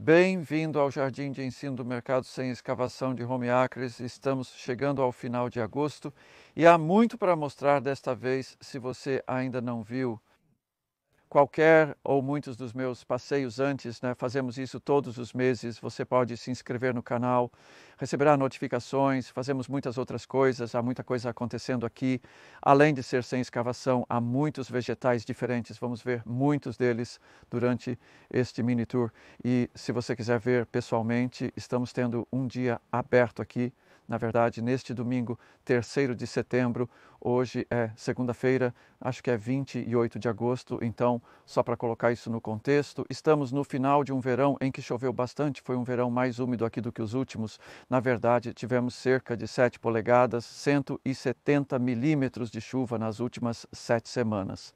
Bem-vindo ao Jardim de Ensino do Mercado Sem Escavação de Home Acres. Estamos chegando ao final de agosto e há muito para mostrar desta vez. Se você ainda não viu qualquer ou muitos dos meus passeios antes, fazemos isso todos os meses. Você pode se inscrever no canal, receberá notificações, fazemos muitas outras coisas, há muita coisa acontecendo aqui. Além de ser sem escavação, há muitos vegetais diferentes, vamos ver muitos deles durante este mini tour. E se você quiser ver pessoalmente, estamos tendo um dia aberto aqui. Na verdade, neste domingo, 3º de setembro, hoje é segunda-feira, acho que é 28 de agosto, então, só para colocar isso no contexto, estamos no final de um verão em que choveu bastante, foi um verão mais úmido aqui do que os últimos. Na verdade, tivemos cerca de 7 polegadas, 170 milímetros de chuva nas últimas 7 semanas.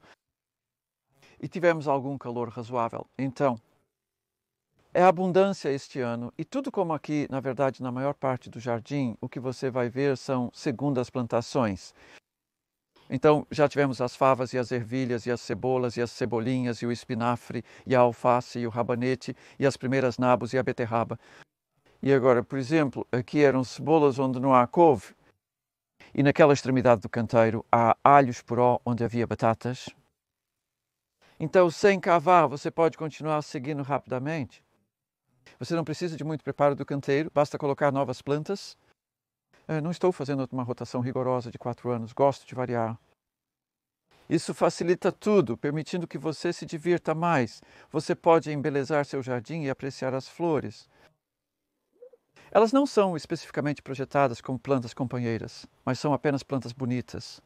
E tivemos algum calor razoável, então... É abundância este ano e tudo como aqui, na verdade, na maior parte do jardim, o que você vai ver são segundas plantações. Então, já tivemos as favas e as ervilhas e as cebolas e as cebolinhas e o espinafre e a alface e o rabanete e as primeiras nabos e a beterraba. E agora, por exemplo, aqui eram cebolas onde não há couve e naquela extremidade do canteiro há alhos poró onde havia batatas. Então, sem cavar, você pode continuar seguindo rapidamente. Você não precisa de muito preparo do canteiro, basta colocar novas plantas. Não estou fazendo uma rotação rigorosa de 4 anos, gosto de variar. Isso facilita tudo, permitindo que você se divirta mais. Você pode embelezar seu jardim e apreciar as flores. Elas não são especificamente projetadas como plantas companheiras, mas são apenas plantas bonitas.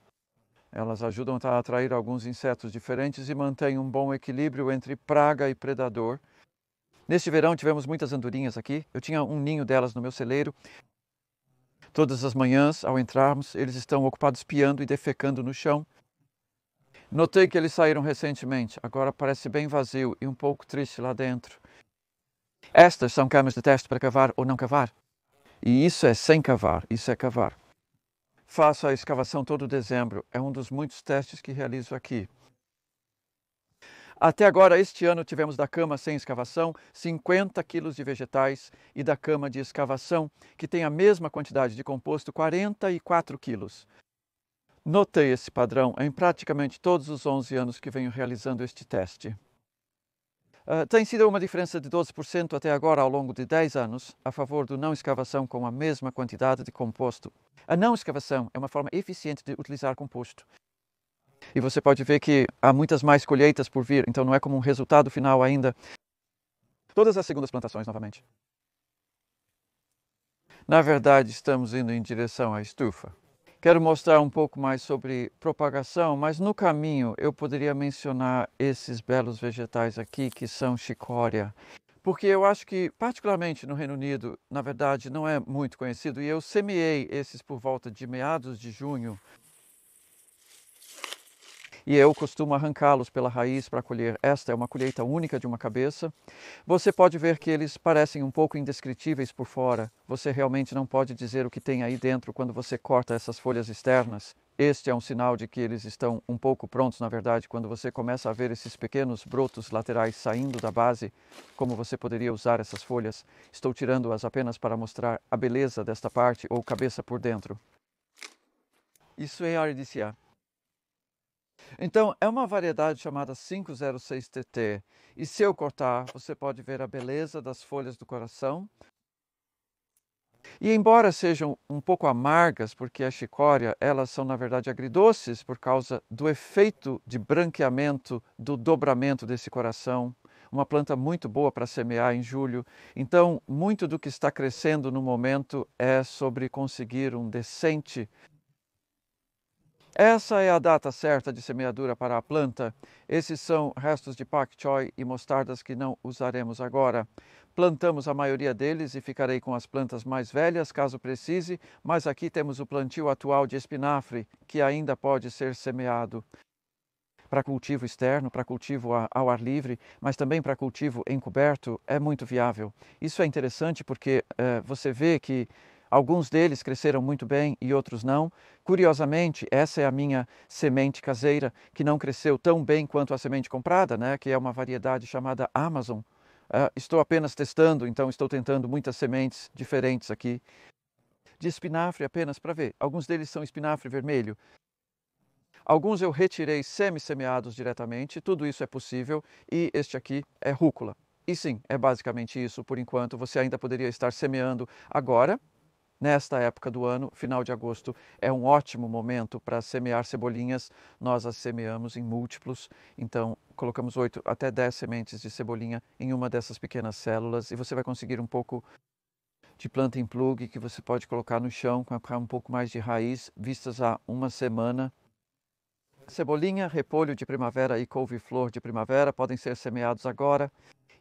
Elas ajudam a atrair alguns insetos diferentes e mantêm um bom equilíbrio entre praga e predador. Neste verão tivemos muitas andorinhas aqui, eu tinha um ninho delas no meu celeiro. Todas as manhãs, ao entrarmos, eles estão ocupados piando e defecando no chão. Notei que eles saíram recentemente, agora parece bem vazio e um pouco triste lá dentro. Estas são camas de teste para cavar ou não cavar. E isso é sem cavar, isso é cavar. Faço a escavação todo dezembro, é um dos muitos testes que realizo aqui. Até agora, este ano, tivemos da cama sem escavação 50 quilos de vegetais e da cama de escavação, que tem a mesma quantidade de composto, 44 quilos. Notei esse padrão em praticamente todos os 11 anos que venho realizando este teste. Tem sido uma diferença de 12% até agora ao longo de 10 anos a favor do não escavação com a mesma quantidade de composto. A não escavação é uma forma eficiente de utilizar composto. E você pode ver que há muitas mais colheitas por vir, então não é como um resultado final ainda. Todas as segundas plantações novamente. Na verdade, estamos indo em direção à estufa. Quero mostrar um pouco mais sobre propagação, mas no caminho eu poderia mencionar esses belos vegetais aqui que são chicória. Porque eu acho que, particularmente no Reino Unido, na verdade não é muito conhecido e eu semeei esses por volta de meados de junho. E eu costumo arrancá-los pela raiz para colher. Esta é uma colheita única de uma cabeça. Você pode ver que eles parecem um pouco indescritíveis por fora. Você realmente não pode dizer o que tem aí dentro quando você corta essas folhas externas. Este é um sinal de que eles estão um pouco prontos, na verdade, quando você começa a ver esses pequenos brotos laterais saindo da base, como você poderia usar essas folhas. Estou tirando-as apenas para mostrar a beleza desta parte ou cabeça por dentro. Isso é Ardesia. Então, é uma variedade chamada 506TT. E se eu cortar, você pode ver a beleza das folhas do coração. E embora sejam um pouco amargas, porque a chicória, elas são na verdade agridoces por causa do efeito de branqueamento, do dobramento desse coração. Uma planta muito boa para semear em julho. Então, muito do que está crescendo no momento é sobre conseguir um decente. Essa é a data certa de semeadura para a planta. Esses são restos de pak choi e mostardas que não usaremos agora. Plantamos a maioria deles e ficarei com as plantas mais velhas, caso precise, mas aqui temos o plantio atual de espinafre, que ainda pode ser semeado para cultivo externo, para cultivo ao ar livre, mas também para cultivo encoberto, é muito viável. Isso é interessante porque você vê que alguns deles cresceram muito bem e outros não. Curiosamente, essa é a minha semente caseira, que não cresceu tão bem quanto a semente comprada, que é uma variedade chamada Amazon. Estou apenas testando, então estou tentando muitas sementes diferentes aqui. De espinafre apenas para ver. Alguns deles são espinafre vermelho. Alguns eu retirei semi-semeados diretamente, tudo isso é possível, e este aqui é rúcula. E sim, é basicamente isso por enquanto. Você ainda poderia estar semeando agora, nesta época do ano, final de agosto, é um ótimo momento para semear cebolinhas. Nós as semeamos em múltiplos, então colocamos 8 até 10 sementes de cebolinha em uma dessas pequenas células e você vai conseguir um pouco de planta em plug que você pode colocar no chão com um pouco mais de raiz, vistas há uma semana. Cebolinha, repolho de primavera e couve-flor de primavera podem ser semeados agora.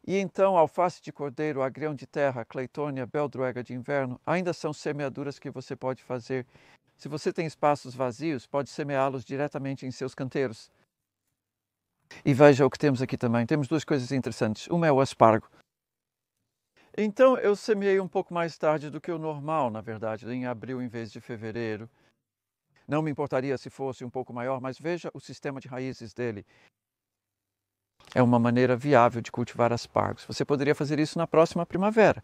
E então, alface de cordeiro, agrião de terra, cleitônia, beldroega de inverno, ainda são semeaduras que você pode fazer. Se você tem espaços vazios, pode semeá-los diretamente em seus canteiros. E veja o que temos aqui também. Temos duas coisas interessantes. Uma é o aspargo. Então, eu semeei um pouco mais tarde do que o normal, na verdade, em abril em vez de fevereiro. Não me importaria se fosse um pouco maior, mas veja o sistema de raízes dele. É uma maneira viável de cultivar aspargos. Você poderia fazer isso na próxima primavera.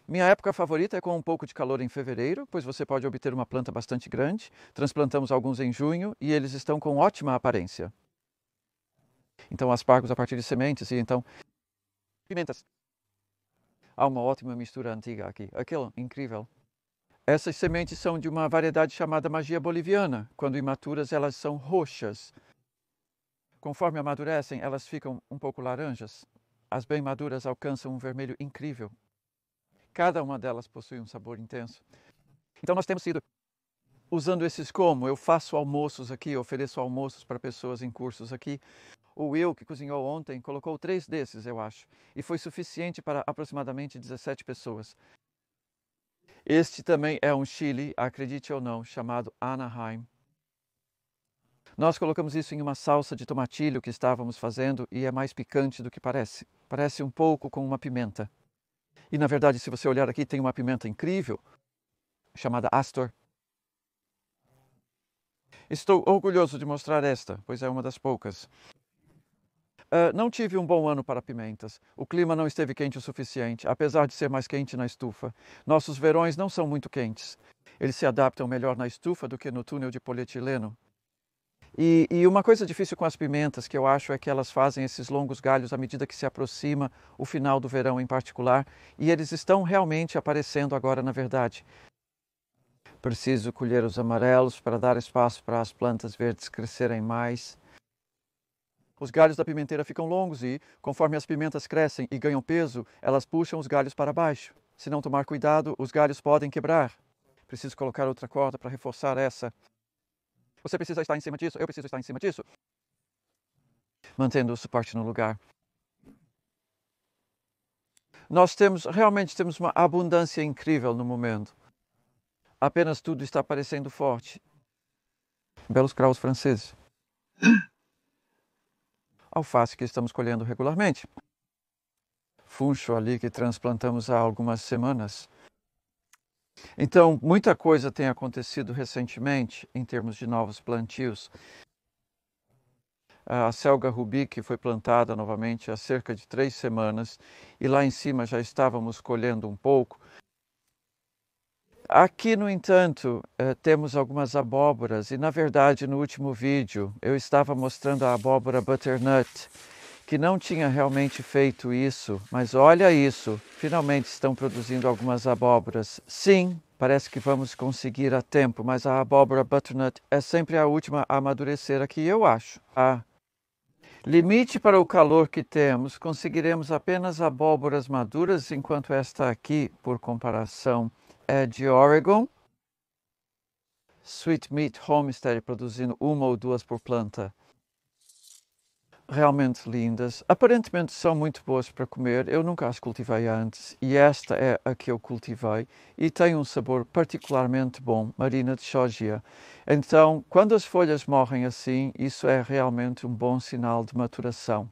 Minha época favorita é com um pouco de calor em fevereiro, pois você pode obter uma planta bastante grande. Transplantamos alguns em junho e eles estão com ótima aparência. Então, aspargos a partir de sementes e então pimentas. Há uma ótima mistura antiga aqui. Aquilo, incrível. Essas sementes são de uma variedade chamada magia boliviana. Quando imaturas, elas são roxas. Conforme amadurecem, elas ficam um pouco laranjas. As bem maduras alcançam um vermelho incrível. Cada uma delas possui um sabor intenso. Então nós temos sido usando esses como. Eu faço almoços aqui, ofereço almoços para pessoas em cursos aqui. O Will, que cozinhou ontem, colocou 3 desses, eu acho. E foi suficiente para aproximadamente 17 pessoas. Este também é um chile, acredite ou não, chamado Anaheim. Nós colocamos isso em uma salsa de tomatilho que estávamos fazendo e é mais picante do que parece. Parece um pouco com uma pimenta. E na verdade, se você olhar aqui, tem uma pimenta incrível, chamada Astor. Estou orgulhoso de mostrar esta, pois é uma das poucas. Não tive um bom ano para pimentas. O clima não esteve quente o suficiente, apesar de ser mais quente na estufa. Nossos verões não são muito quentes. Eles se adaptam melhor na estufa do que no túnel de polietileno. E uma coisa difícil com as pimentas que eu acho é que elas fazem esses longos galhos à medida que se aproxima o final do verão em particular, e eles estão realmente aparecendo agora na verdade. Preciso colher os amarelos para dar espaço para as plantas verdes crescerem mais. Os galhos da pimenteira ficam longos e, conforme as pimentas crescem e ganham peso, elas puxam os galhos para baixo. Se não tomar cuidado, os galhos podem quebrar. Preciso colocar outra corda para reforçar essa. Você precisa estar em cima disso, eu preciso estar em cima disso. Mantendo o suporte no lugar. Nós realmente temos uma abundância incrível no momento. Apenas tudo está parecendo forte. Belos cravos franceses. Alface que estamos colhendo regularmente. Funcho ali que transplantamos há algumas semanas. Então, muita coisa tem acontecido recentemente em termos de novos plantios. A selga rubi que foi plantada novamente há cerca de 3 semanas e lá em cima já estávamos colhendo um pouco. Aqui, no entanto, temos algumas abóboras e, na verdade, no último vídeo eu estava mostrando a abóbora butternut, que não tinha realmente feito isso, mas olha isso, finalmente estão produzindo algumas abóboras. Sim, parece que vamos conseguir a tempo, mas a abóbora butternut é sempre a última a amadurecer aqui, eu acho. Limite para o calor que temos, conseguiremos apenas abóboras maduras, enquanto esta aqui, por comparação, é de Oregon. Sweet Meat Homestead produzindo 1 ou 2 por planta. Realmente lindas. Aparentemente são muito boas para comer. Eu nunca as cultivei antes e esta é a que eu cultivei e tem um sabor particularmente bom, Marina de Chogia. Então, quando as folhas morrem assim, isso é realmente um bom sinal de maturação.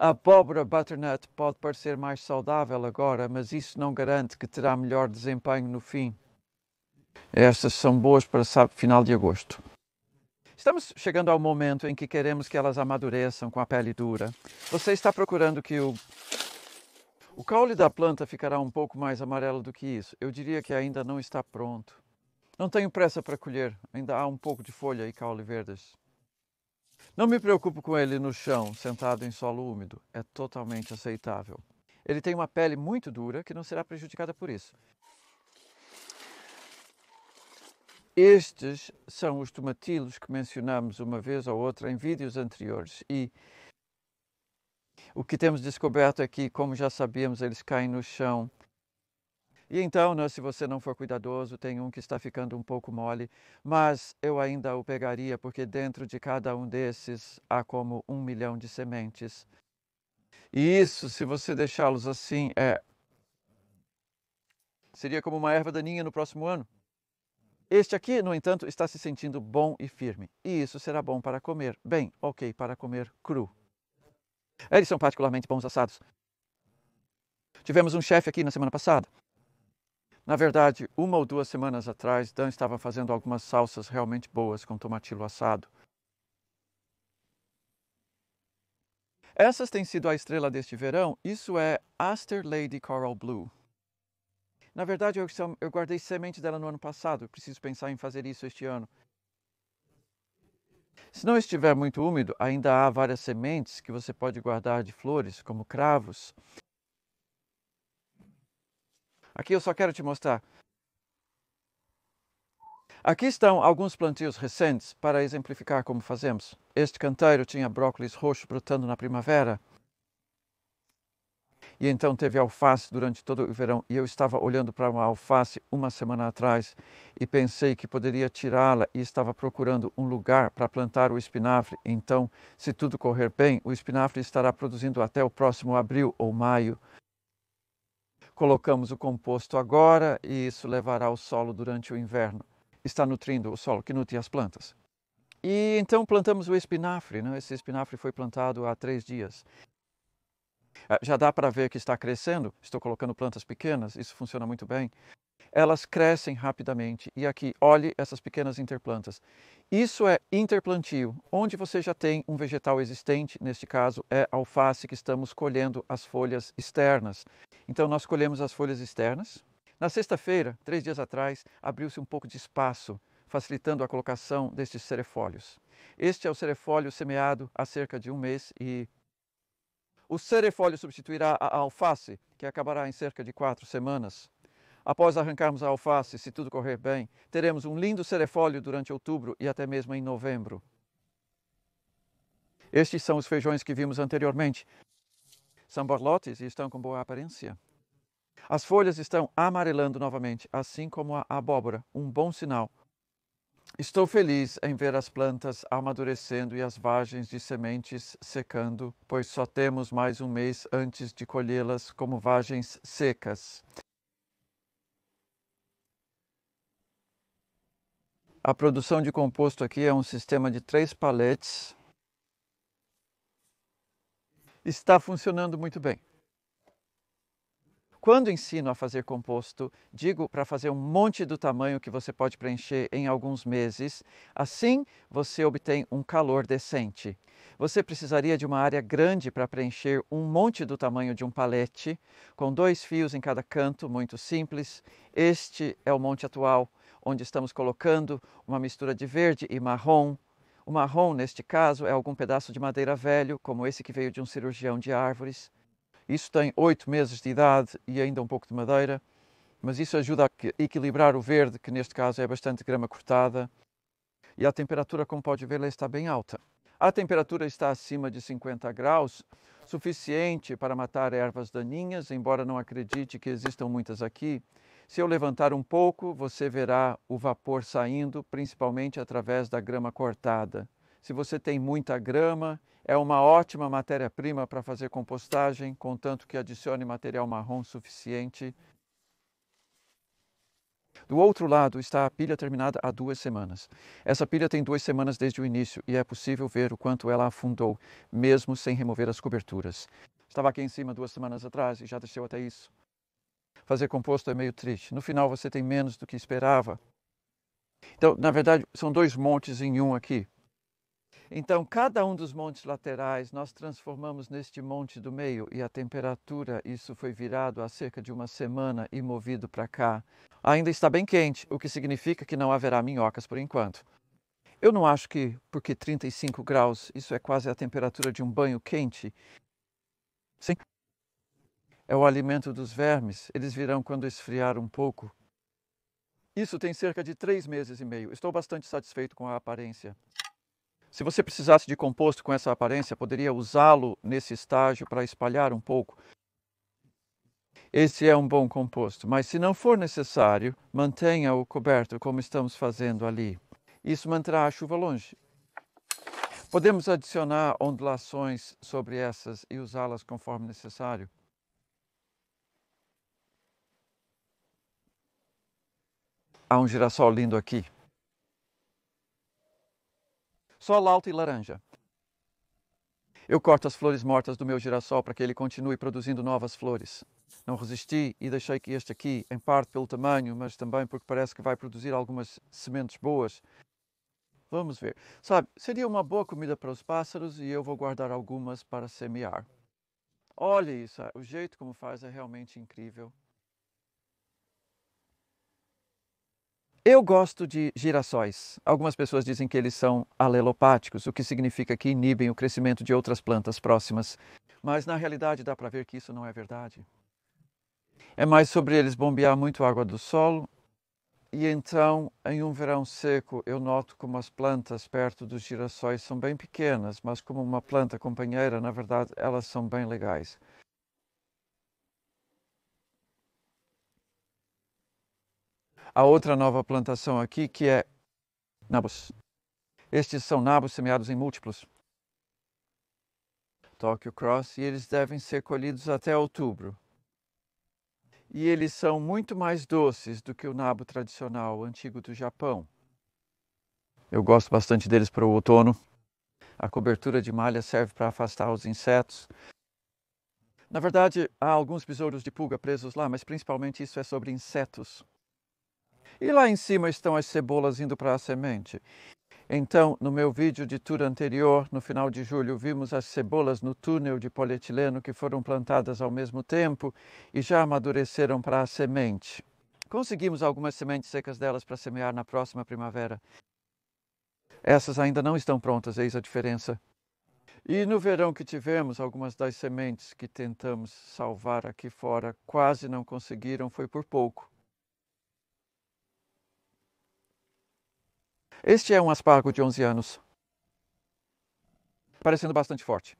A abóbora butternut pode parecer mais saudável agora, mas isso não garante que terá melhor desempenho no fim. Estas são boas para final de agosto. Estamos chegando ao momento em que queremos que elas amadureçam com a pele dura. Você está procurando que o caule da planta ficará um pouco mais amarelo do que isso. Eu diria que ainda não está pronto. Não tenho pressa para colher, ainda há um pouco de folha e caule verdes. Não me preocupo com ele no chão, sentado em solo úmido. É totalmente aceitável. Ele tem uma pele muito dura que não será prejudicada por isso. Estes são os tomatilos que mencionamos uma vez ou outra em vídeos anteriores e o que temos descoberto é que, como já sabíamos, eles caem no chão. E então, se você não for cuidadoso, tem um que está ficando um pouco mole, mas eu ainda o pegaria porque dentro de cada um desses há como 1 milhão de sementes. E isso, se você deixá-los assim, seria como uma erva daninha no próximo ano. Este aqui, no entanto, está se sentindo bom e firme. E isso será bom para comer. Bem, ok, para comer cru. Eles são particularmente bons assados. Tivemos um chefe aqui na semana passada. Na verdade, 1 ou 2 semanas atrás, Dan estava fazendo algumas salsas realmente boas com tomatilo assado. Essas têm sido a estrela deste verão. Isso é Aster Lady Coral Blue. Na verdade, eu guardei semente dela no ano passado. Eu preciso pensar em fazer isso este ano. Se não estiver muito úmido, ainda há várias sementes que você pode guardar de flores, como cravos. Aqui eu só quero te mostrar. Aqui estão alguns plantios recentes para exemplificar como fazemos. Este canteiro tinha brócolis roxo brotando na primavera. E então teve alface durante todo o verão. E eu estava olhando para uma alface uma semana atrás e pensei que poderia tirá-la e estava procurando um lugar para plantar o espinafre. Então, se tudo correr bem, o espinafre estará produzindo até o próximo abril ou maio. Colocamos o composto agora e isso levará ao solo durante o inverno. Está nutrindo o solo que nutre as plantas. E então plantamos o espinafre. Esse espinafre foi plantado há 3 dias. Já dá para ver que está crescendo. Estou colocando plantas pequenas, isso funciona muito bem. Elas crescem rapidamente. E aqui, olhe essas pequenas interplantas. Isso é interplantio, onde você já tem um vegetal existente. Neste caso, é alface que estamos colhendo as folhas externas. Então, nós colhemos as folhas externas. Na sexta-feira, 3 dias atrás, abriu-se um pouco de espaço, facilitando a colocação destes cerefólios. Este é o cerefólio semeado há cerca de 1 mês e o cerefólio substituirá a alface, que acabará em cerca de 4 semanas. Após arrancarmos a alface, se tudo correr bem, teremos um lindo cerefólio durante outubro e até mesmo em novembro. Estes são os feijões que vimos anteriormente. São borlotes e estão com boa aparência. As folhas estão amarelando novamente, assim como a abóbora, um bom sinal. Estou feliz em ver as plantas amadurecendo e as vagens de sementes secando, pois só temos mais 1 mês antes de colhê-las como vagens secas. A produção de composto aqui é um sistema de 3 paletes. Está funcionando muito bem. Quando ensino a fazer composto, digo para fazer um monte do tamanho que você pode preencher em alguns meses. Assim, você obtém um calor decente. Você precisaria de uma área grande para preencher um monte do tamanho de um palete, com 2 fios em cada canto, muito simples. Este é o monte atual, onde estamos colocando uma mistura de verde e marrom. O marrom, neste caso, é algum pedaço de madeira velho, como esse que veio de um cirurgião de árvores. Isso tem 8 meses de idade e ainda um pouco de madeira, mas isso ajuda a equilibrar o verde, que neste caso é bastante grama cortada. E a temperatura, como pode ver, ela está bem alta. A temperatura está acima de 50 graus, suficiente para matar ervas daninhas, embora não acredite que existam muitas aqui. Se eu levantar um pouco, você verá o vapor saindo, principalmente através da grama cortada. Se você tem muita grama, é uma ótima matéria-prima para fazer compostagem, contanto que adicione material marrom suficiente. Do outro lado está a pilha terminada há 2 semanas. Essa pilha tem 2 semanas desde o início e é possível ver o quanto ela afundou, mesmo sem remover as coberturas. Estava aqui em cima 2 semanas atrás e já desceu até isso. Fazer composto é meio triste. No final você tem menos do que esperava. Então, na verdade, são 2 montes em um aqui. Então, cada um dos montes laterais nós transformamos neste monte do meio e a temperatura, isso foi virado há cerca de uma semana e movido para cá. Ainda está bem quente, o que significa que não haverá minhocas por enquanto. Eu não acho que, porque 35 graus, isso é quase a temperatura de um banho quente. Sim, é o alimento dos vermes, eles virão quando esfriar um pouco. Isso tem cerca de 3 meses e meio. Estou bastante satisfeito com a aparência. Se você precisasse de composto com essa aparência, poderia usá-lo nesse estágio para espalhar um pouco. Esse é um bom composto, mas se não for necessário, mantenha-o coberto como estamos fazendo ali. Isso manterá a chuva longe. Podemos adicionar ondulações sobre essas e usá-las conforme necessário. Há um girassol lindo aqui. Sol alto e laranja. Eu corto as flores mortas do meu girassol para que ele continue produzindo novas flores. Não resisti e deixei que este aqui, em parte pelo tamanho, mas também porque parece que vai produzir algumas sementes boas. Vamos ver. Sabe, seria uma boa comida para os pássaros e eu vou guardar algumas para semear. Olha isso, o jeito como faz é realmente incrível. Eu gosto de girassóis. Algumas pessoas dizem que eles são alelopáticos, o que significa que inibem o crescimento de outras plantas próximas. Mas na realidade dá para ver que isso não é verdade. É mais sobre eles bombear muito água do solo. E então, em um verão seco, eu noto como as plantas perto dos girassóis são bem pequenas, mas como uma planta companheira, na verdade, elas são bem legais. A outra nova plantação aqui que é nabos. Estes são nabos semeados em múltiplos. Tokyo Cross, e eles devem ser colhidos até outubro. E eles são muito mais doces do que o nabo tradicional antigo do Japão. Eu gosto bastante deles para o outono. A cobertura de malha serve para afastar os insetos. Na verdade, há alguns besouros de pulga presos lá, mas principalmente isso é sobre insetos. E lá em cima estão as cebolas indo para a semente. Então, no meu vídeo de tour anterior, no final de julho, vimos as cebolas no túnel de polietileno que foram plantadas ao mesmo tempo e já amadureceram para a semente. Conseguimos algumas sementes secas delas para semear na próxima primavera. Essas ainda não estão prontas, eis a diferença. E no verão que tivemos, algumas das sementes que tentamos salvar aqui fora quase não conseguiram, foi por pouco. Este é um aspargo de 11 anos, parecendo bastante forte.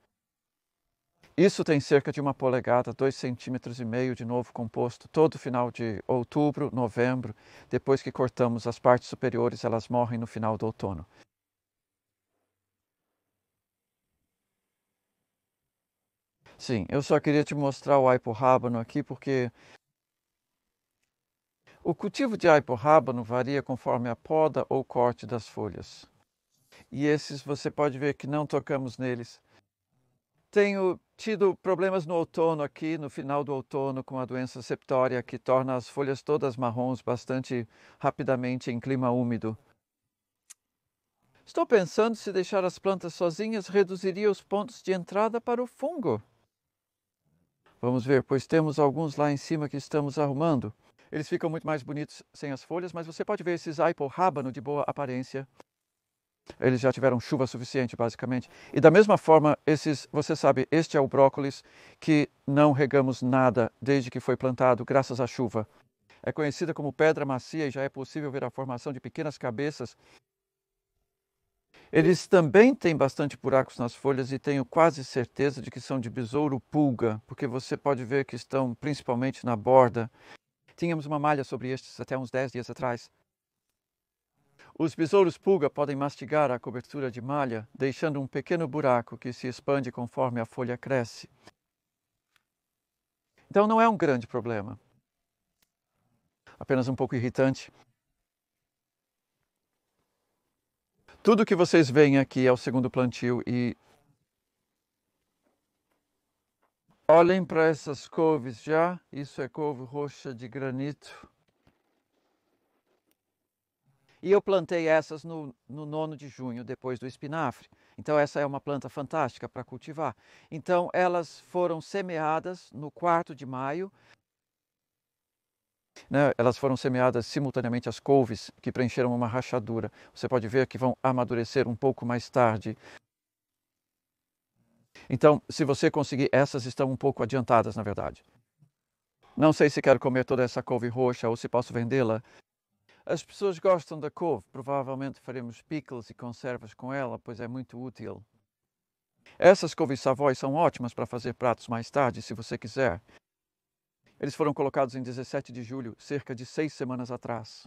Isso tem cerca de 1 polegada, 2,5 cm de novo composto, todo final de outubro, novembro. Depois que cortamos as partes superiores, elas morrem no final do outono. Sim, eu só queria te mostrar o aipo-rábano aqui porque o cultivo de aipo-rábano varia conforme a poda ou corte das folhas. E esses você pode ver que não tocamos neles. Tenho tido problemas no outono aqui, no final do outono, com a doença septória, que torna as folhas todas marrons bastante rapidamente em clima úmido. Estou pensando se deixar as plantas sozinhas reduziria os pontos de entrada para o fungo. Vamos ver, pois temos alguns lá em cima que estamos arrumando. Eles ficam muito mais bonitos sem as folhas, mas você pode ver esses aipo-rábano de boa aparência. Eles já tiveram chuva suficiente, basicamente. E da mesma forma, você sabe, este é o brócolis que não regamos nada desde que foi plantado, graças à chuva. É conhecida como pedra macia e já é possível ver a formação de pequenas cabeças. Eles também têm bastante buracos nas folhas e tenho quase certeza de que são de besouro-pulga, porque você pode ver que estão principalmente na borda. Tínhamos uma malha sobre estes até uns 10 dias atrás. Os besouros-pulga podem mastigar a cobertura de malha, deixando um pequeno buraco que se expande conforme a folha cresce. Então não é um grande problema. Apenas um pouco irritante. Tudo que vocês veem aqui é o segundo plantio e olhem para essas couves já. Isso é couve roxa de granito. E eu plantei essas no 9º de junho, depois do espinafre. Então essa é uma planta fantástica para cultivar. Então elas foram semeadas no 4º de maio, né? Elas foram semeadas simultaneamente às couves, que preencheram uma rachadura. Você pode ver que vão amadurecer um pouco mais tarde. Então, se você conseguir, essas estão um pouco adiantadas, na verdade. Não sei se quero comer toda essa couve roxa ou se posso vendê-la. As pessoas gostam da couve, provavelmente faremos pickles e conservas com ela, pois é muito útil. Essas couves Savoy são ótimas para fazer pratos mais tarde, se você quiser. Eles foram colocados em 17 de julho, cerca de 6 semanas atrás.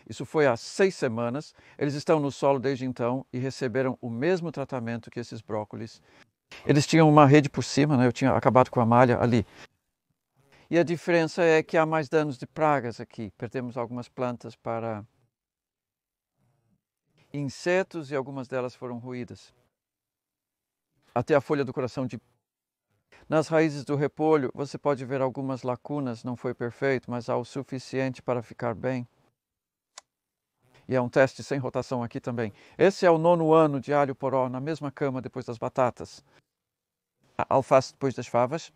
Isso foi há 6 semanas, eles estão no solo desde então e receberam o mesmo tratamento que esses brócolis. Eles tinham uma rede por cima, né? Eu tinha acabado com a malha ali. E a diferença é que há mais danos de pragas aqui. Perdemos algumas plantas para insetos e algumas delas foram roídas. Até a folha do coração de... Nas raízes do repolho, você pode ver algumas lacunas, não foi perfeito, mas há o suficiente para ficar bem. E é um teste sem rotação aqui também. Esse é o 9º ano de alho poró, na mesma cama depois das batatas. A alface depois das favas.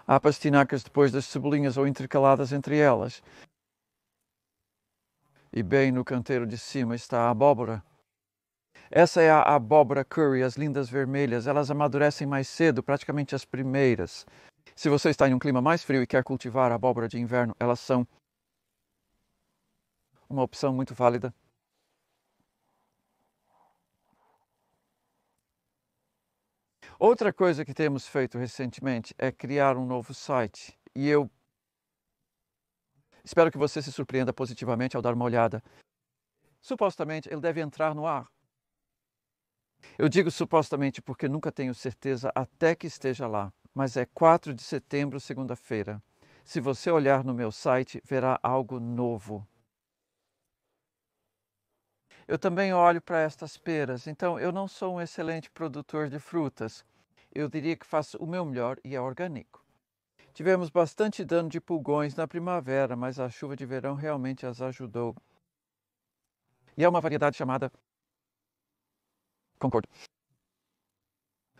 Há pastinacas depois das cebolinhas ou intercaladas entre elas. E bem no canteiro de cima está a abóbora. Essa é a abóbora curry, as lindas vermelhas. Elas amadurecem mais cedo, praticamente as primeiras. Se você está em um clima mais frio e quer cultivar a abóbora de inverno, elas são uma opção muito válida. Outra coisa que temos feito recentemente é criar um novo site. E eu espero que você se surpreenda positivamente ao dar uma olhada. Supostamente ele deve entrar no ar. Eu digo supostamente porque nunca tenho certeza até que esteja lá, mas é 4 de setembro, segunda-feira. Se você olhar no meu site, verá algo novo. Eu também olho para estas peras, então eu não sou um excelente produtor de frutas. Eu diria que faço o meu melhor e é orgânico. Tivemos bastante dano de pulgões na primavera, mas a chuva de verão realmente as ajudou. E é uma variedade chamada... Concordo.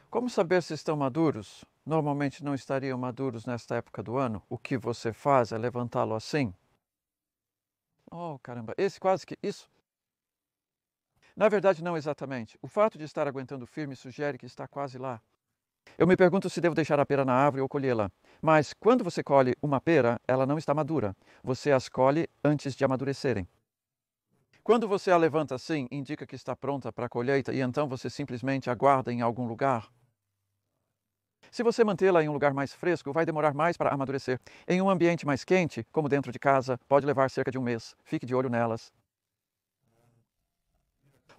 Como saber se estão maduros? Normalmente não estariam maduros nesta época do ano. O que você faz é levantá-lo assim. Oh, caramba, esse quase que... Isso. Na verdade, não exatamente. O fato de estar aguentando firme sugere que está quase lá. Eu me pergunto se devo deixar a pera na árvore ou colhê-la. Mas quando você colhe uma pera, ela não está madura. Você as colhe antes de amadurecerem. Quando você a levanta assim, indica que está pronta para a colheita e então você simplesmente aguarda em algum lugar. Se você mantê-la em um lugar mais fresco, vai demorar mais para amadurecer. Em um ambiente mais quente, como dentro de casa, pode levar cerca de um mês. Fique de olho nelas.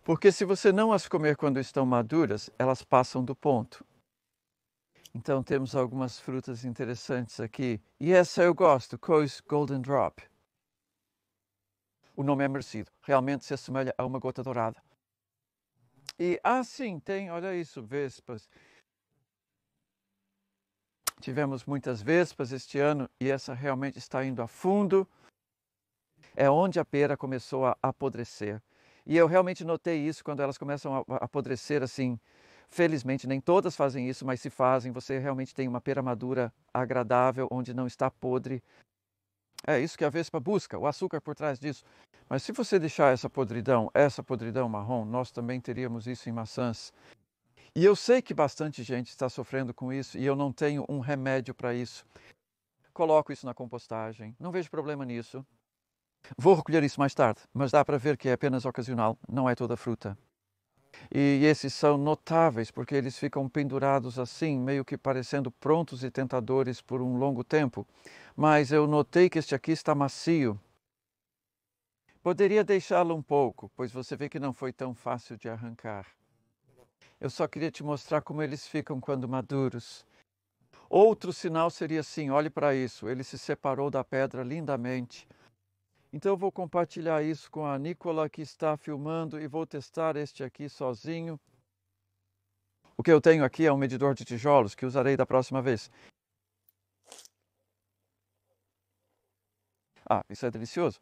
Porque se você não as comer quando estão maduras, elas passam do ponto. Então temos algumas frutas interessantes aqui. E essa eu gosto, Coe's Golden Drop. O nome é merecido. Realmente se assemelha a uma gota dourada. E sim, tem, olha isso, vespas. Tivemos muitas vespas este ano e essa realmente está indo a fundo. É onde a pera começou a apodrecer. E eu realmente notei isso quando elas começam a apodrecer assim. Felizmente, nem todas fazem isso, mas se fazem, você realmente tem uma pera madura agradável, onde não está podre. É isso que a vespa busca, o açúcar por trás disso. Mas se você deixar essa podridão marrom, nós também teríamos isso em maçãs. E eu sei que bastante gente está sofrendo com isso e eu não tenho um remédio para isso. Coloco isso na compostagem, não vejo problema nisso. Vou recolher isso mais tarde, mas dá para ver que é apenas ocasional, não é toda a fruta. E esses são notáveis porque eles ficam pendurados assim, meio que parecendo prontos e tentadores por um longo tempo. Mas eu notei que este aqui está macio. Poderia deixá-lo um pouco, pois você vê que não foi tão fácil de arrancar. Eu só queria te mostrar como eles ficam quando maduros. Outro sinal seria assim, olhe para isso, ele se separou da pedra lindamente. Então eu vou compartilhar isso com a Nicola que está filmando e vou testar este aqui sozinho. O que eu tenho aqui é um medidor de tijolos que usarei da próxima vez. Isso é delicioso.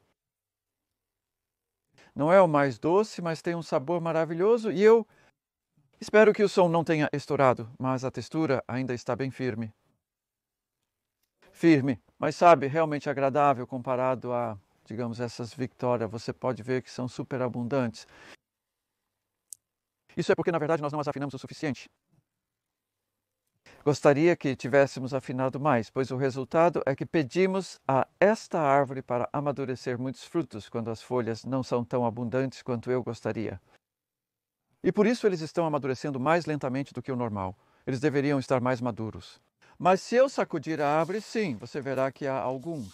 Não é o mais doce, mas tem um sabor maravilhoso e eu espero que o som não tenha estourado, mas a textura ainda está bem firme. Firme, mas sabe, realmente agradável comparado a, digamos, essas Victoria. Você pode ver que são super abundantes. Isso é porque, na verdade, nós não as afinamos o suficiente. Gostaria que tivéssemos afinado mais, pois o resultado é que pedimos a esta árvore para amadurecer muitos frutos quando as folhas não são tão abundantes quanto eu gostaria. E por isso eles estão amadurecendo mais lentamente do que o normal. Eles deveriam estar mais maduros. Mas se eu sacudir a árvore, sim, você verá que há alguns.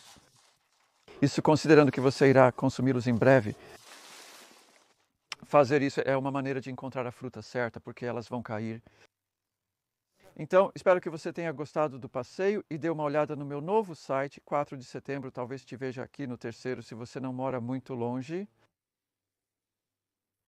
Isso considerando que você irá consumi-los em breve. Fazer isso é uma maneira de encontrar a fruta certa, porque elas vão cair. Então, espero que você tenha gostado do passeio e dê uma olhada no meu novo site, 4 de setembro. Talvez te veja aqui no terceiro, se você não mora muito longe.